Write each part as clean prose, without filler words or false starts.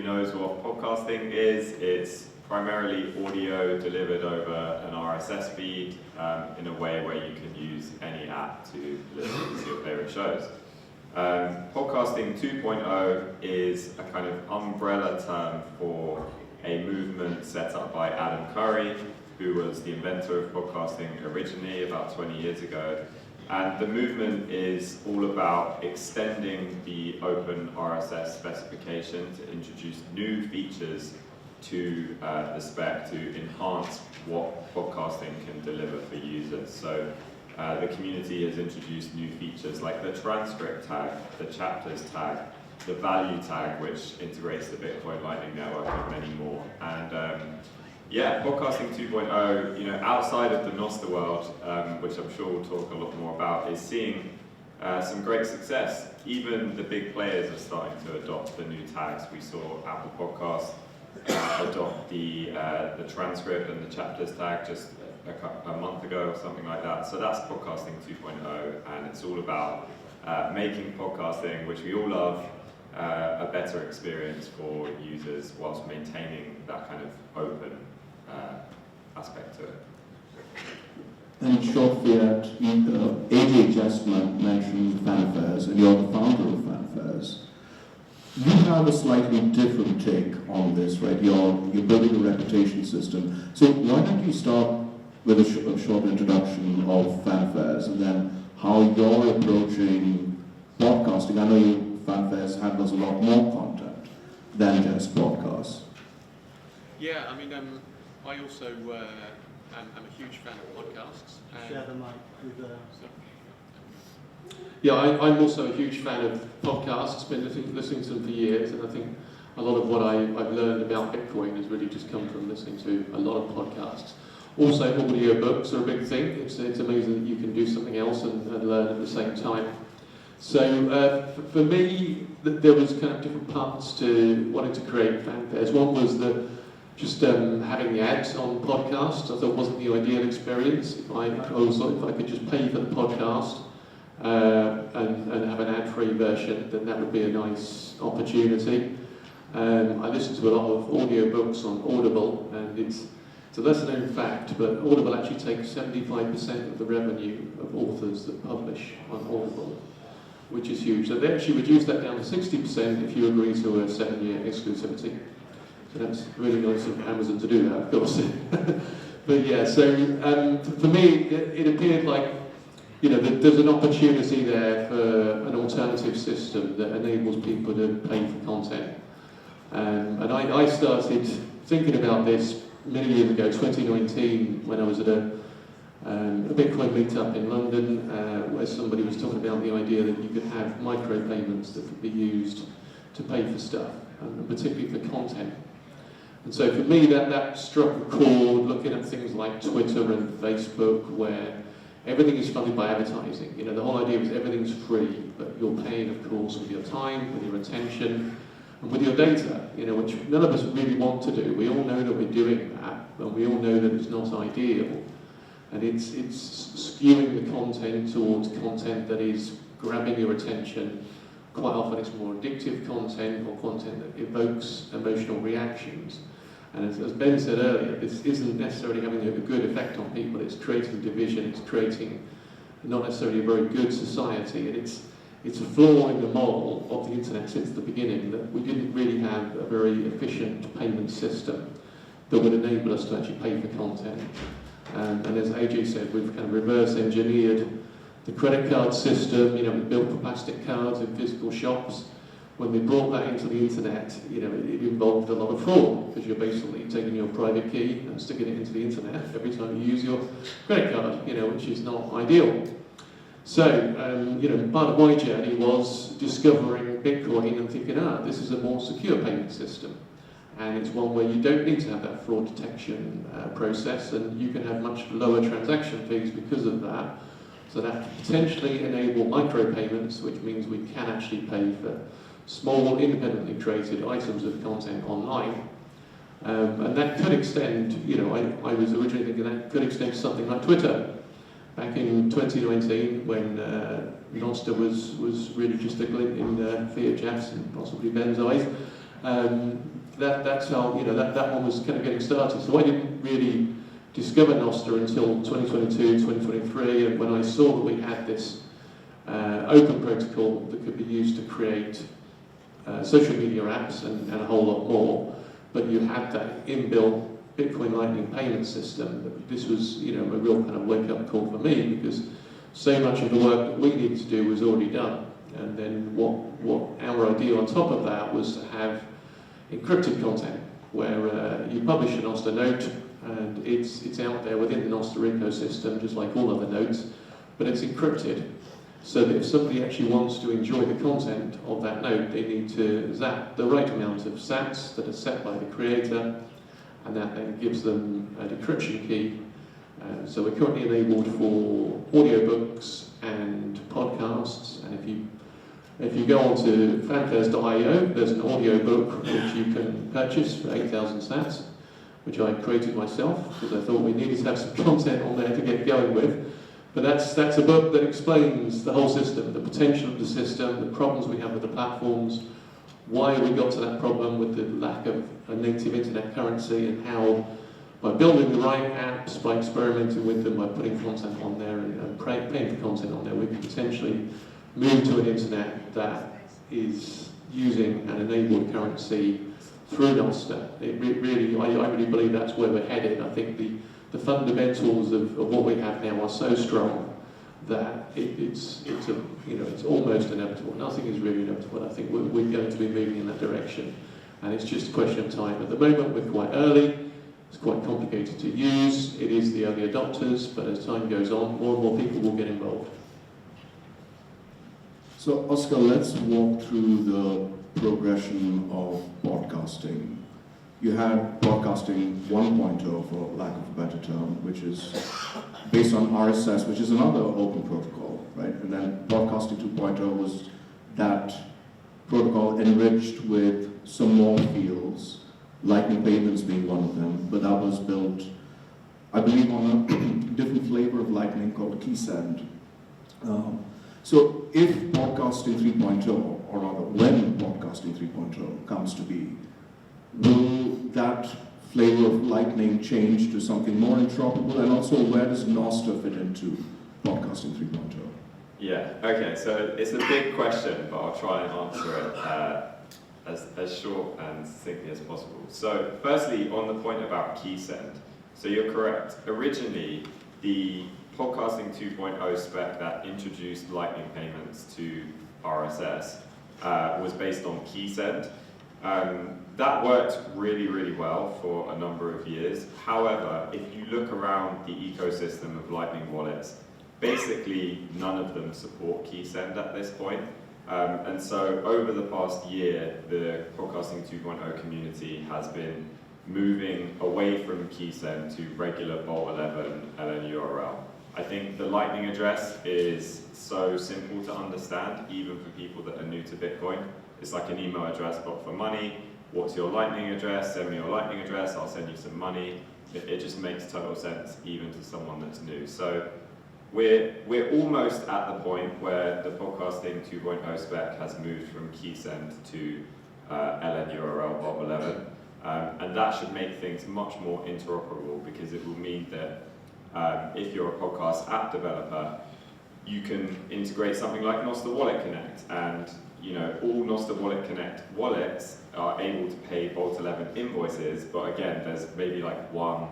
knows what podcasting is, it's primarily audio delivered over an RSS feed in a way where you can use any app to listen to your favorite shows. Podcasting 2.0 is a kind of umbrella term for a movement set up by Adam Curry, who was the inventor of podcasting originally about 20 years ago. And the movement is all about extending the open RSS specification to introduce new features to the spec to enhance what podcasting can deliver for users. So the community has introduced new features like the transcript tag, the chapters tag, the value tag, which integrates the Bitcoin Lightning Network, and many more. And yeah, podcasting 2.0, outside of the Nostr world, which I'm sure we'll talk a lot more about, is seeing some great success. Even the big players are starting to adopt the new tags. We saw Apple Podcasts adopt the transcript and the chapters tag just a month ago or something like that. So that's podcasting 2.0, and it's all about making podcasting, which we all love, a better experience for users whilst maintaining that kind of open aspect to it. And in short, Fiat, AJ just mentioned Fanfares, and you're the founder of Fanfares. You have a slightly different take on this, right? You're building a reputation system. So why don't you start with a short introduction of Fanfares, and then how you're approaching podcasting? I know Fanfares handles a lot more content than just podcasts. Yeah, I mean, I also am a huge fan of podcasts. Share the mic with Yeah, I'm also a huge fan of podcasts. Been listening to them for years, and I think a lot of what I've learned about Bitcoin has really just come from listening to a lot of podcasts. Also, audio books are a big thing. It's amazing that you can do something else and learn at the same time. So for me, there was kind of different parts to wanting to create Fanfares. One was that just having the ads on podcasts, I thought wasn't the ideal experience. I always thought if I could just pay for the podcast and have an ad-free version, then that would be a nice opportunity. I listen to a lot of audiobooks on Audible, and it's a lesser-known fact, but Audible actually takes 75% of the revenue of authors that publish on Audible, which is huge. So they actually reduced that down to 60% if you agree to a 7-year exclusivity. So that's really nice of Amazon to do that, of course. But yeah, so for me, it appeared like there's an opportunity there for an alternative system that enables people to pay for content. And I started thinking about this many years ago, 2019, when I was at a Bitcoin meetup in London, where somebody was talking about the idea that you could have micropayments that could be used to pay for stuff, and particularly for content. And so for me, that struck a chord, looking at things like Twitter and Facebook, where everything is funded by advertising. The whole idea is everything's free, but you're paying, of course, with your time, with your attention, and with your data, which none of us really want to do. We all know that we're doing that, and we all know that it's not ideal. And it's skewing the content towards content that is grabbing your attention. Quite often it's more addictive content, or content that evokes emotional reactions. And as Ben said earlier, this isn't necessarily having a good effect on people. It's creating division, it's creating not necessarily a very good society, and it's a flaw in the model of the internet since the beginning, that we didn't really have a very efficient payment system that would enable us to actually pay for content. And as AJ said, we've kind of reverse engineered the credit card system, we built for plastic cards in physical shops. When we brought that into the internet, it involved a lot of fraud, because you're basically taking your private key and sticking it into the internet every time you use your credit card, which is not ideal. So, part of my journey was discovering Bitcoin and thinking, this is a more secure payment system. And it's one where you don't need to have that fraud detection process, and you can have much lower transaction fees because of that. So that can potentially enable micropayments, which means we can actually pay for small, independently created items of content online. And that could extend, I was originally thinking that could extend to something like Twitter. Back in 2019, when Nostr was really just a glint in Fiat Jeff's and possibly Ben's eyes, that's how, that one was kind of getting started. So I didn't really discover Nostr until 2022, 2023, and when I saw that we had this open protocol that could be used to create social media apps and a whole lot more, but you had that inbuilt Bitcoin Lightning payment system. This was, a real kind of wake-up call for me, because so much of the work that we needed to do was already done. And then what our idea on top of that was to have encrypted content, where you publish a Nostr note, and it's out there within the Nostr ecosystem, just like all other notes, but it's encrypted. So that if somebody actually wants to enjoy the content of that note, they need to zap the right amount of sats that are set by the creator, and that then gives them a decryption key. So we're currently enabled for audiobooks and podcasts, and if you go onto fanfares.io, there's an audiobook which you can purchase for 8,000 sats, which I created myself because I thought we needed to have some content on there to get going with. But that's a book that explains the whole system, the potential of the system, the problems we have with the platforms, why we got to that problem with the lack of a native internet currency, and how by building the right apps, by experimenting with them, by putting content on there and paying for content on there, we can potentially move to an internet that is using an enabled currency through Nostr. I really believe that's where we're headed. I think the fundamentals of what we have now are so strong that it's almost inevitable. Nothing is really inevitable. I think we're going to be moving in that direction, and it's just a question of time. At the moment, we're quite early. It's quite complicated to use. It is the early adopters, but as time goes on, more and more people will get involved. So, Oscar, let's walk through the progression of podcasting. You had podcasting 1.0, for lack of a better term, which is based on RSS, which is another open protocol, right? And then podcasting 2.0 was that protocol enriched with some more fields, Lightning payments being one of them, but that was built, I believe, on a different flavor of Lightning called KeySend. So if podcasting 3.0, or rather when podcasting 3.0 comes to be, will that flavor of Lightning change to something more interoperable? And also, where does Nostr fit into podcasting 3.0? Yeah, okay, so it's a big question, but I'll try and answer it as short and succinctly as possible. So firstly, on the point about KeySend, so you're correct. Originally, the podcasting 2.0 spec that introduced Lightning payments to RSS was based on KeySend. That worked really, really well for a number of years. However, if you look around the ecosystem of Lightning wallets, basically none of them support KeySend at this point. And so over the past year, the podcasting 2.0 community has been moving away from KeySend to regular Bolt11 LN URL. I think the Lightning address is so simple to understand, even for people that are new to Bitcoin. It's like an email address, but for money. What's your Lightning address? Send me your Lightning address, I'll send you some money. It just makes total sense, even to someone that's new. So we're almost at the point where the podcasting 2.0 spec has moved from KeySend to LN URL Bolt11. And that should make things much more interoperable, because it will mean that if you're a podcast app developer, you can integrate something like Nostr Wallet Connect, and all Nostr Wallet Connect wallets are able to pay Bolt11 invoices, but again, there's maybe like one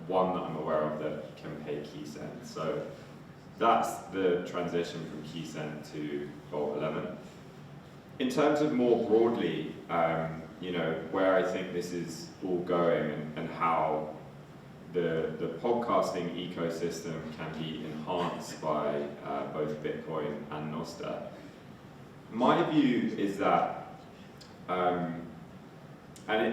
that I'm aware of that can pay KeySend. So that's the transition from KeySend to Bolt11. In terms of more broadly, where I think this is all going and how the podcasting ecosystem can be enhanced by both Bitcoin and Nostr. My view is that, and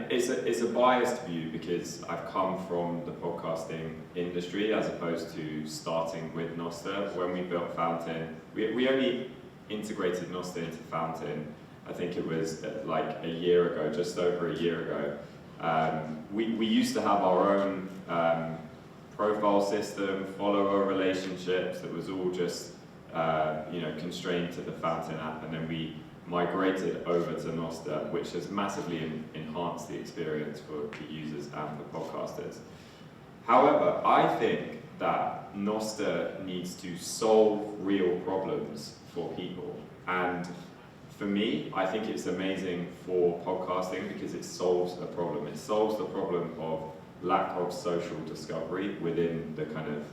it's a biased view because I've come from the podcasting industry as opposed to starting with Nostr. When we built Fountain, we only integrated Nostr into Fountain, I think it was like a year ago, just over a year ago. We used to have our own profile system, follower relationships, that was all just constrained to the Fountain app, and then we migrated over to Nostr, which has massively enhanced the experience for the users and for podcasters. However, I think that Nostr needs to solve real problems for people. And for me, I think it's amazing for podcasting because it solves a problem. It solves the problem of lack of social discovery within the kind of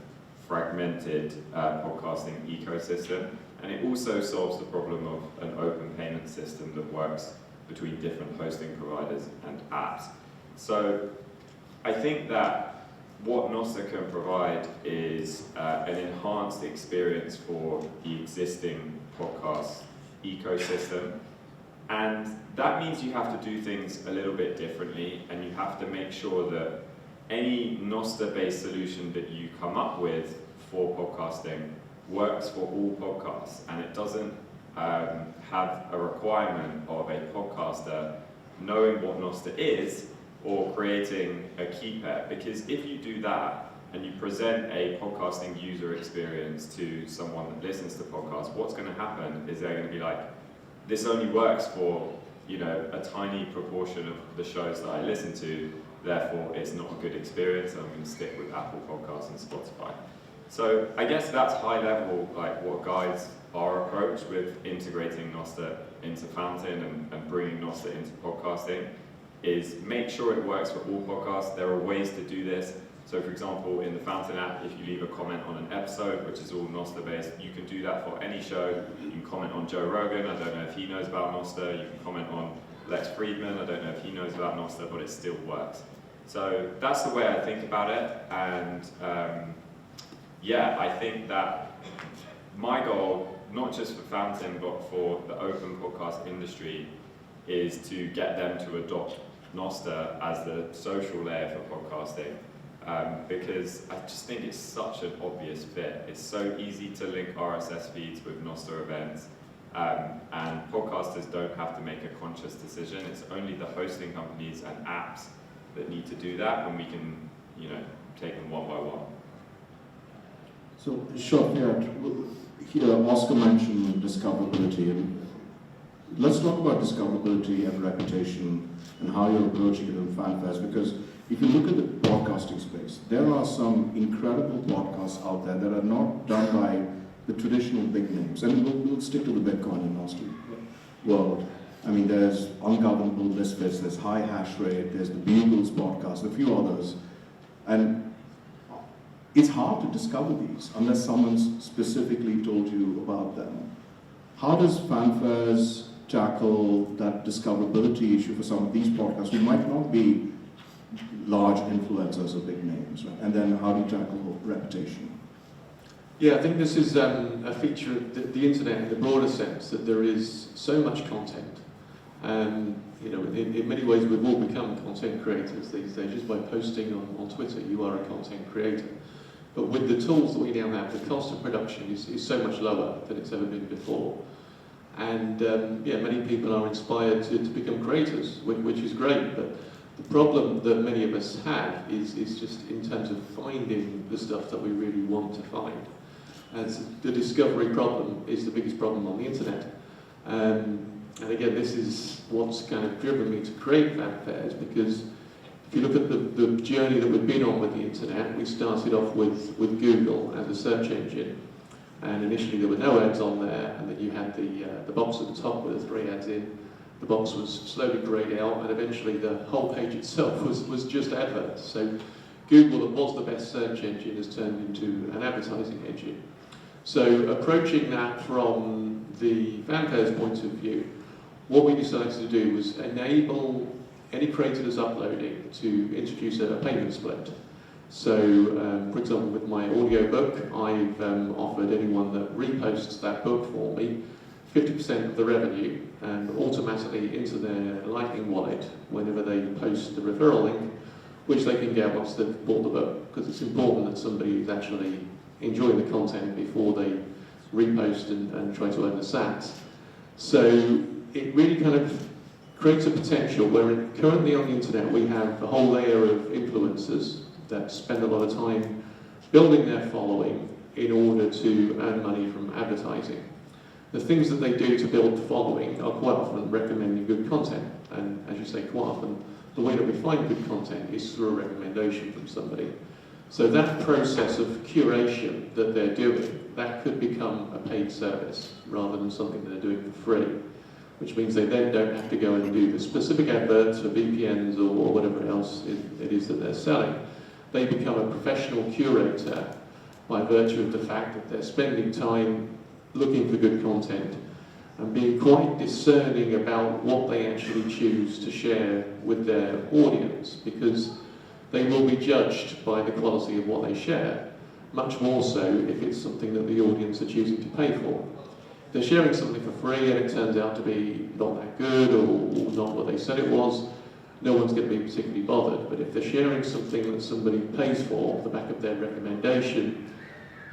fragmented podcasting ecosystem. And it also solves the problem of an open payment system that works between different hosting providers and apps. So I think that what Nostr can provide is an enhanced experience for the existing podcast ecosystem. And that means you have to do things a little bit differently, and you have to make sure that any Nostr-based solution that you come up with for podcasting works for all podcasts, and it doesn't have a requirement of a podcaster knowing what Nostr is or creating a key pair. Because if you do that and you present a podcasting user experience to someone that listens to podcasts, what's going to happen is they're going to be like, this only works for, you know, a tiny proportion of the shows that I listen to, therefore it's not a good experience, and I'm going to stick with Apple Podcasts and Spotify. So I guess that's high level, like what guides our approach with integrating Nostr into Fountain and bringing Nostr into podcasting, is make sure it works for all podcasts. There are ways to do this. So for example, in the Fountain app, if you leave a comment on an episode, which is all Nostr based, you can do that for any show. You can comment on Joe Rogan, I don't know if he knows about Nostr. You can comment on Lex Friedman, I don't know if he knows about Nostr, but it still works. So that's the way I think about it. And yeah, I think that my goal, not just for Fountain, but for the open podcast industry, is to get them to adopt Nostr as the social layer for podcasting, because I just think it's such an obvious fit. It's so easy to link RSS feeds with Nostr events, and podcasters don't have to make a conscious decision. It's only the hosting companies and apps that need to do that, and we can, you know, take them one by one. So, sure, Fiat, here Oscar mentioned discoverability, and let's talk about discoverability and reputation and how you're approaching it in Fanfares, because if you look at the podcasting space, there are some incredible podcasts out there that are not done by the traditional big names. And we'll stick to the Bitcoin and Nostr world. I mean, there's Ungovernable Misfits, there's High Hash Rate, there's the Beagles podcast, a few others. And it's hard to discover these unless someone's specifically told you about them. How does Fanfares tackle that discoverability issue for some of these podcasts who might not be large influencers or big names, right? And then how do you tackle reputation? Yeah, I think this is a feature of the internet in the broader sense, that there is so much content. You know, in many ways we've all become content creators these days. Just by posting on Twitter, you are a content creator. But with the tools that we now have, the cost of production is so much lower than it's ever been before. And yeah, many people are inspired to become creators, which is great. But the problem that many of us have is just in terms of finding the stuff that we really want to find. As the discovery problem is the biggest problem on the internet. And again, this is what's kind of driven me to create Fanfares, because if you look at the journey that we've been on with the internet, we started off with Google as a search engine. And initially there were no ads on there, and then you had the box at the top with the 3 ads in. The box was slowly grayed out, and eventually the whole page itself was just adverts. So Google, that was the best search engine, has turned into an advertising engine. So approaching that from the Fanfares point of view, what we decided to do was enable any creator that's uploading to introduce a payment split. So, for example, with my audio book, I've offered anyone that reposts that book for me 50% of the revenue automatically into their Lightning wallet whenever they post the referral link, which they can get once they've bought the book, because it's important that somebody is actually enjoying the content before they repost and try to earn the sats. So it really kind of creates a potential where currently on the internet we have a whole layer of influencers that spend a lot of time building their following in order to earn money from advertising. The things that they do to build the following are quite often recommending good content. And as you say, quite often, the way that we find good content is through a recommendation from somebody. So that process of curation that they're doing, that could become a paid service rather than something they're doing for free, which means they then don't have to go and do the specific adverts for VPNs or whatever else it is that they're selling. They become a professional curator by virtue of the fact that they're spending time looking for good content and being quite discerning about what they actually choose to share with their audience, because they will be judged by the quality of what they share, much more so if it's something that the audience are choosing to pay for. If they're sharing something for free and it turns out to be not that good or not what they said it was, no one's going to be particularly bothered. But if they're sharing something that somebody pays for off the back of their recommendation,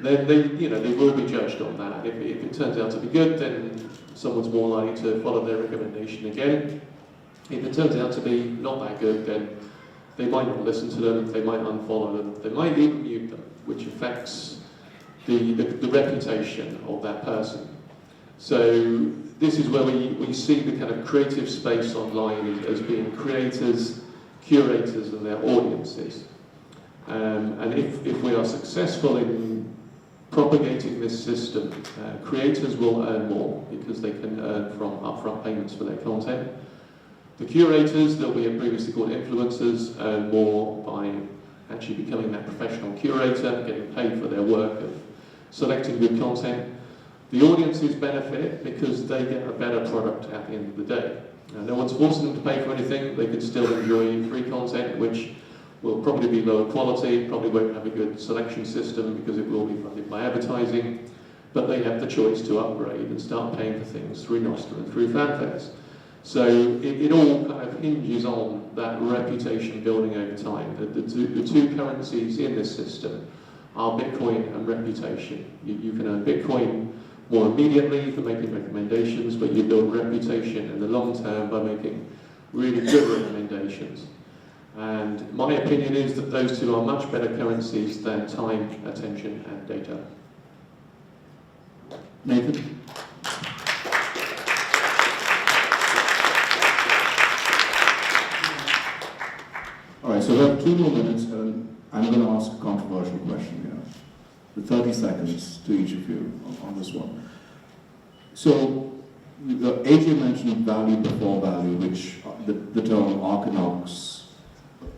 then they will be judged on that. If it turns out to be good, then someone's more likely to follow their recommendation again. If it turns out to be not that good, then they might not listen to them, they might unfollow them, they might even mute them, which affects the reputation of that person. So this is where we see the kind of creative space online as being creators, curators and their audiences. And if we are successful in propagating this system, creators will earn more because they can earn from upfront payments for their content. The curators that we have previously called influencers earn more by actually becoming that professional curator, getting paid for their work of selecting good content. The audiences benefit because they get a better product at the end of the day. Now, no one's forcing them to pay for anything, they can still enjoy free content, which will probably be lower quality, probably won't have a good selection system because it will be funded by advertising, but they have the choice to upgrade and start paying for things through Nostra and through Fanfares. So it all kind of hinges on that reputation building over time. The two currencies in this system are Bitcoin and reputation. You can earn Bitcoin more immediately for making recommendations, but you build reputation in the long term by making really good recommendations. And my opinion is that those two are much better currencies than time, attention, and data. Nathan? All right, so we have 2 more minutes, and I'm going to ask a controversial question here. With 30 seconds to each of you on this one. So, AJ mentioned value before value, which the term Archinox,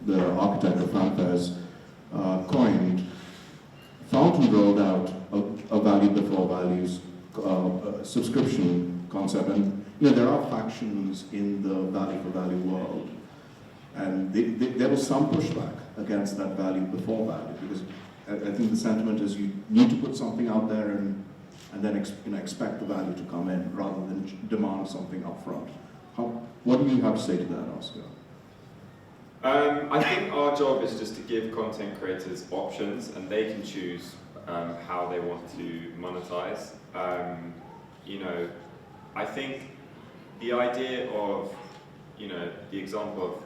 the architect of Fanfares, coined. Fountain rolled out a value before values subscription concept, and there are factions in the value for value world, and there was some pushback against that value before value, because I think the sentiment is you need to put something out there and then expect the value to come in rather than demand something up front. What do you have to say to that, Oscar? I think our job is just to give content creators options, and they can choose how they want to monetize. I think the idea of, the example of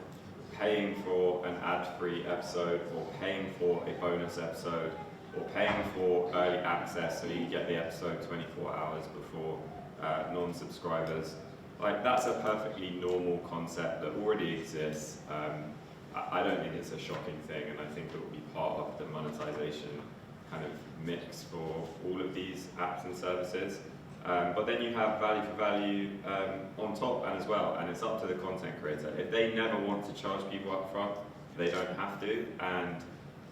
paying for an ad-free episode, or paying for a bonus episode, or paying for early access so you get the episode 24 hours before non-subscribers. Like, that's a perfectly normal concept that already exists. I don't think it's a shocking thing, and I think it will be part of the monetization kind of mix for all of these apps and services. But then you have value for value on top and as well, and it's up to the content creator. If they never want to charge people up front, they don't have to. And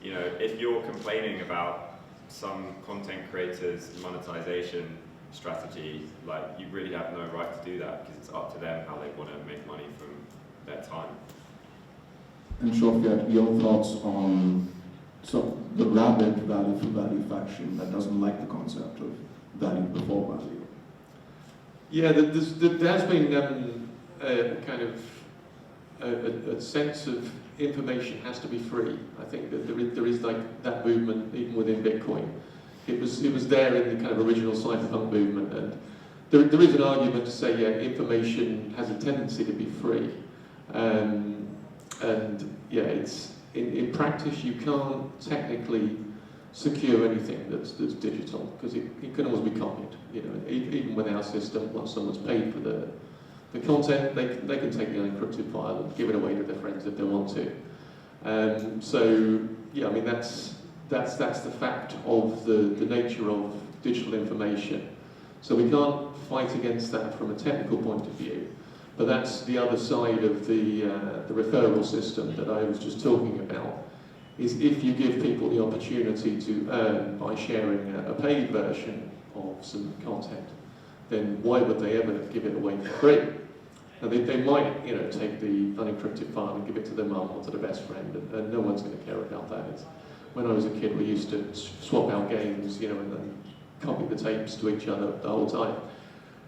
if you're complaining about some content creators' monetization strategy, like, you really have no right to do that, because it's up to them how they want to make money from their time. And Fiat, your thoughts on the rabid value for value faction that doesn't like the concept of value before value? Yeah, there has been kind of a sense of information has to be free. I think that there is like that movement even within Bitcoin. It was there in the kind of original cypherpunk movement, and there is an argument to say, yeah, information has a tendency to be free. And yeah, it's in practice you can't technically secure anything that's digital, because it can always be copied. You know, even with our system, once someone's paid for the content, they can take the unencrypted file and give it away to their friends if they want to. So yeah, I mean that's the fact of the nature of digital information. So we can't fight against that from a technical point of view, but that's the other side of the referral system that I was just talking about. Is if you give people the opportunity to earn by sharing a paid version of some content, then why would they ever give it away for free? Now they might, you know, take the unencrypted file and give it to their mum or to their best friend, and no one's going to care about that. When I was a kid, we used to swap out games, you know, and then copy the tapes to each other the whole time.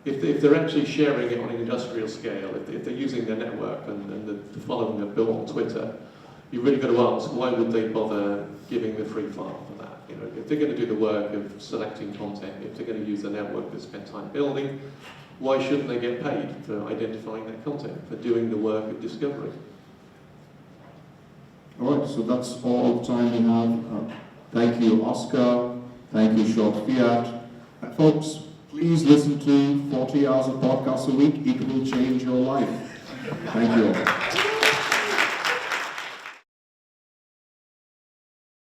If they're actually sharing it on an industrial scale, if they're using their network and the following they've built on Twitter, you've really got to ask, why would they bother giving the free file for that? You know, if they're going to do the work of selecting content, if they're going to use the network to spend time building, why shouldn't they get paid for identifying that content, for doing the work of discovery? All right, so that's all the time we have. Thank you, Oscar. Thank you, Short Fiat. Folks, please listen to 40 hours of podcasts a week. It will change your life. Thank you all.